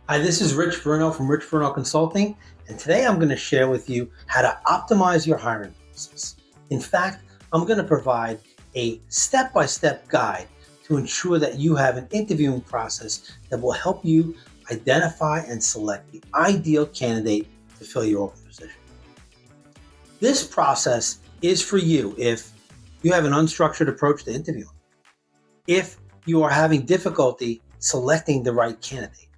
Hi, this is Rich Bruno from Rich Bruno Consulting, and today I'm going to share with you how to optimize your hiring process. In fact, I'm going to provide a step-by-step guide to ensure that you have an interviewing process that will help you identify and select the ideal candidate to fill your open position. This process is for you if you have an unstructured approach to interviewing, if you are having difficulty selecting the right candidate.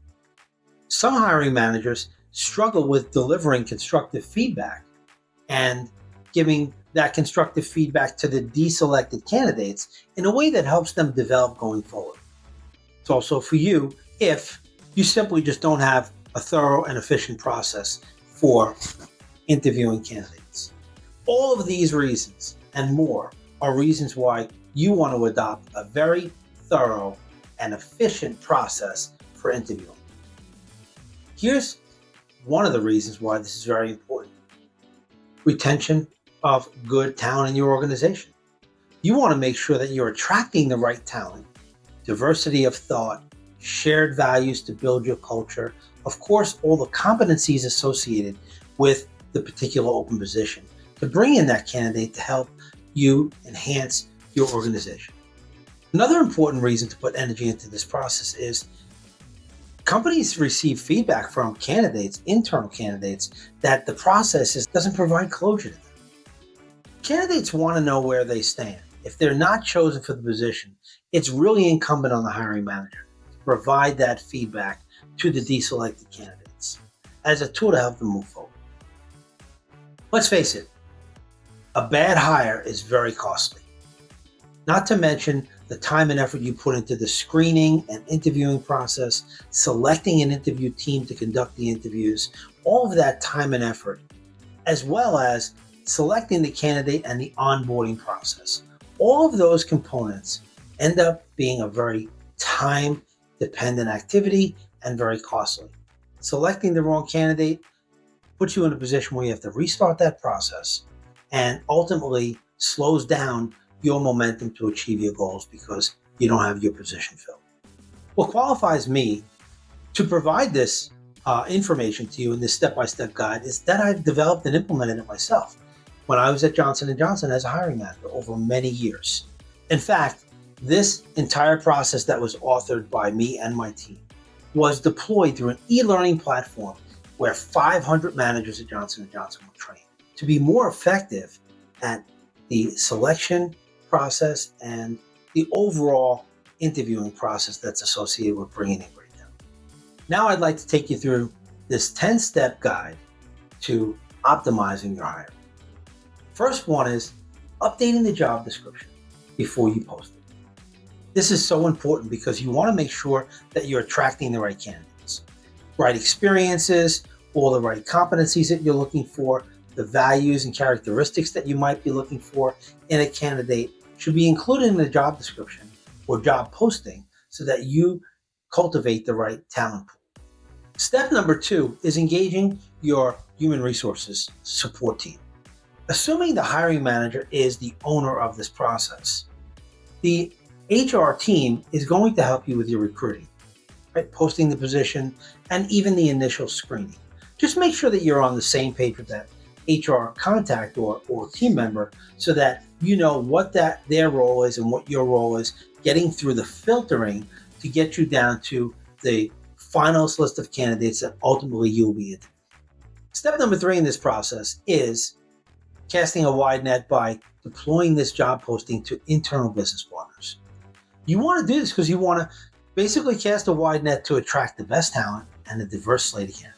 Some hiring managers struggle with delivering constructive feedback and giving that constructive feedback to the deselected candidates in a way that helps them develop going forward. It's also for you if you simply just don't have a thorough and efficient process for interviewing candidates. All of these reasons and more are reasons why you want to adopt a very thorough and efficient process for interviewing. Here's one of the reasons why this is very important. Retention of good talent in your organization. You want to make sure that you're attracting the right talent, diversity of thought, shared values to build your culture, of course, all the competencies associated with the particular open position to bring in that candidate to help you enhance your organization. Another important reason to put energy into this process is companies receive feedback from candidates, internal candidates, that the process doesn't provide closure to them. Candidates want to know where they stand. If they're not chosen for the position, it's really incumbent on the hiring manager to provide that feedback to the deselected candidates as a tool to help them move forward. Let's face it, a bad hire is very costly. Not to mention the time and effort you put into the screening and interviewing process, selecting an interview team to conduct the interviews, all of that time and effort, as well as selecting the candidate and the onboarding process. All of those components end up being a very time-dependent activity and very costly. Selecting the wrong candidate puts you in a position where you have to restart that process and ultimately slows down your momentum to achieve your goals because you don't have your position filled. What qualifies me to provide this information to you in this step-by-step guide is that I've developed and implemented it myself when I was at Johnson & Johnson as a hiring manager over many years. In fact, this entire process that was authored by me and my team was deployed through an e-learning platform where 500 managers at Johnson & Johnson were trained to be more effective at the selection process and the overall interviewing process that's associated with bringing in great talent. Now I'd like to take you through this 10-step guide to optimizing your hiring. First one is updating the job description before you post it. This is so important because you want to make sure that you're attracting the right candidates, right experiences, all the right competencies that you're looking for, the values and characteristics that you might be looking for in a candidate should be included in the job description or job posting so that you cultivate the right talent pool. Step number 2 is engaging your human resources support team. Assuming the hiring manager is the owner of this process, the HR team is going to help you with your recruiting, right? Posting the position and even the initial screening. Just make sure that you're on the same page with that HR contact or team member so that you know what their role is and what your role is, getting through the filtering to get you down to the finalist list of candidates that ultimately you'll be interviewing. Step number 3 in this process is casting a wide net by deploying this job posting to internal business partners. You want to do this because you want to basically cast a wide net to attract the best talent and a diverse slate of candidates.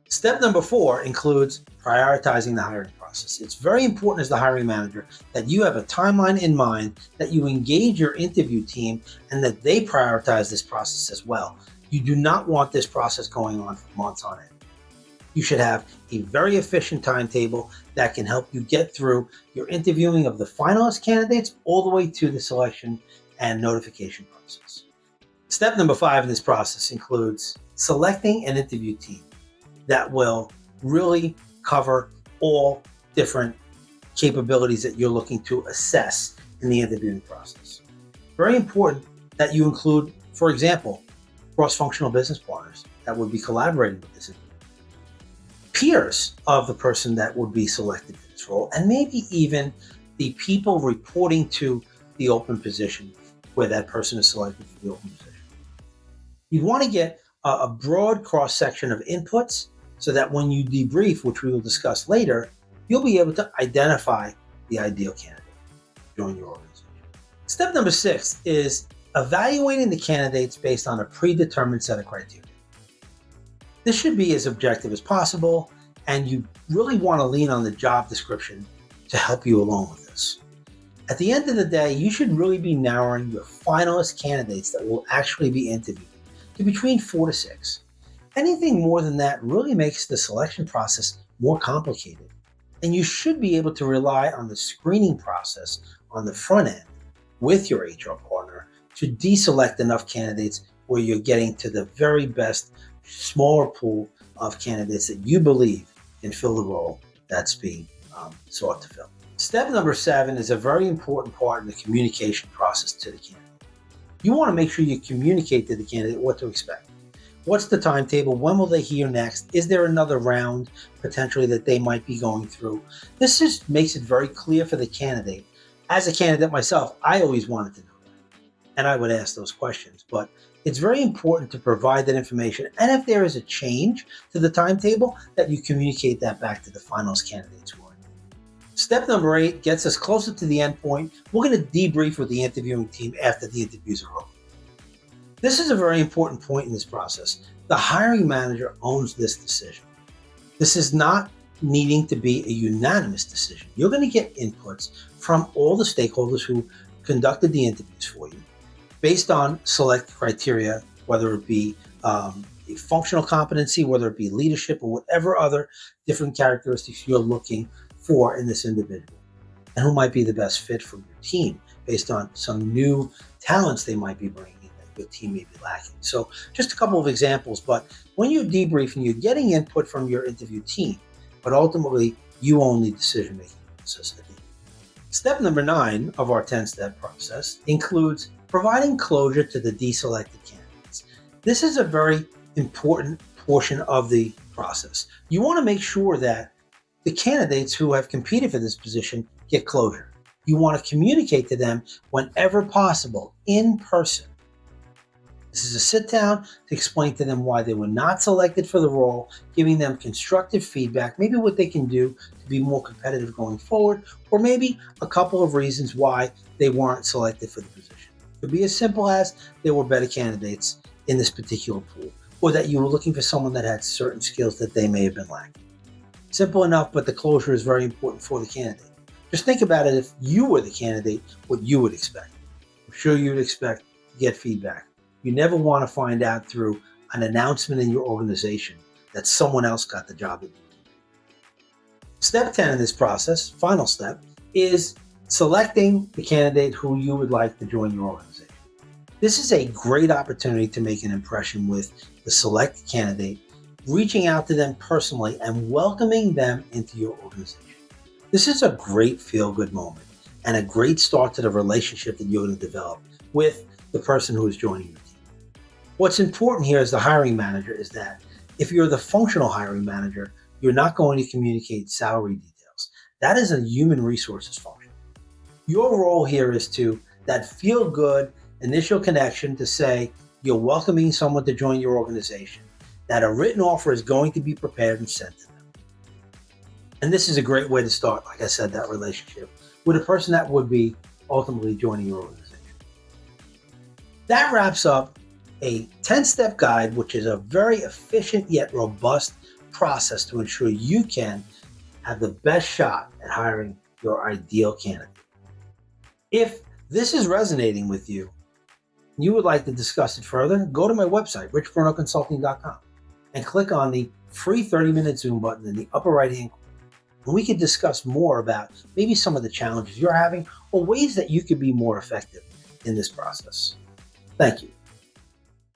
Step number 4 includes prioritizing the hiring process. It's very important as the hiring manager that you have a timeline in mind, that you engage your interview team, and that they prioritize this process as well. You do not want this process going on for months on end. You should have a very efficient timetable that can help you get through your interviewing of the finalist candidates all the way to the selection and notification process. Step number 5 in this process includes selecting an interview team that will really cover all different capabilities that you're looking to assess in the interviewing process. Very important that you include, for example, cross-functional business partners that would be collaborating with this individual, peers of the person that would be selected for this role, and maybe even the people reporting to the open position where that person is selected for the open position. You want to get a broad cross-section of inputs so that when you debrief, which we will discuss later, you'll be able to identify the ideal candidate to join your organization. Step number 6 is evaluating the candidates based on a predetermined set of criteria. This should be as objective as possible, and you really want to lean on the job description to help you along with this. At the end of the day, you should really be narrowing your finalist candidates that will actually be interviewed to between 4 to 6. Anything more than that really makes the selection process more complicated, and you should be able to rely on the screening process on the front end with your HR partner to deselect enough candidates where you're getting to the very best smaller pool of candidates that you believe can fill the role that's being sought to fill. Step number 7 is a very important part in the communication process to the candidate. You want to make sure you communicate to the candidate what to expect. What's the timetable? When will they hear next? Is there another round potentially that they might be going through? This just makes it very clear for the candidate. As a candidate myself, I always wanted to know that, and I would ask those questions. But it's very important to provide that information. And if there is a change to the timetable, that you communicate that back to the finalist candidates who are. Step number 8 gets us closer to the end point. We're going to debrief with the interviewing team after the interviews are over. This is a very important point in this process. The hiring manager owns this decision. This is not needing to be a unanimous decision. You're going to get inputs from all the stakeholders who conducted the interviews for you based on select criteria, whether it be a functional competency, whether it be leadership, or whatever other different characteristics you're looking for in this individual, and who might be the best fit for your team based on some new talents they might be bringing in that your team may be lacking. So just a couple of examples, but when you're debriefing, you're getting input from your interview team, but ultimately you own the decision-making process. Step number 9 of our 10-step process includes providing closure to the deselected candidates. This is a very important portion of the process. You want to make sure that the candidates who have competed for this position get closure. You want to communicate to them whenever possible in person. This is a sit down to explain to them why they were not selected for the role, giving them constructive feedback, maybe what they can do to be more competitive going forward, or maybe a couple of reasons why they weren't selected for the position. It could be as simple as there were better candidates in this particular pool, or that you were looking for someone that had certain skills that they may have been lacking. Simple enough, but the closure is very important for the candidate. Just think about it. If you were the candidate, what you would expect. I'm sure you'd expect to get feedback. You never want to find out through an announcement in your organization that someone else got the job that you did. Step 10 in this process, final step, is selecting the candidate who you would like to join your organization. This is a great opportunity to make an impression with the select candidate, reaching out to them personally and welcoming them into your organization. This is a great feel-good moment and a great start to the relationship that you're going to develop with the person who is joining your team. What's important here as the hiring manager is that if you're the functional hiring manager, you're not going to communicate salary details. That is a human resources function. Your role here is to that feel-good initial connection to say you're welcoming someone to join your organization, that a written offer is going to be prepared and sent to them. And this is a great way to start, like I said, that relationship with a person that would be ultimately joining your organization. That wraps up a 10-step guide, which is a very efficient yet robust process to ensure you can have the best shot at hiring your ideal candidate. If this is resonating with you, and you would like to discuss it further, go to my website, richbrunoconsulting.com, and click on the free 30-minute Zoom button in the upper right-hand corner. And we can discuss more about maybe some of the challenges you're having or ways that you could be more effective in this process. Thank you.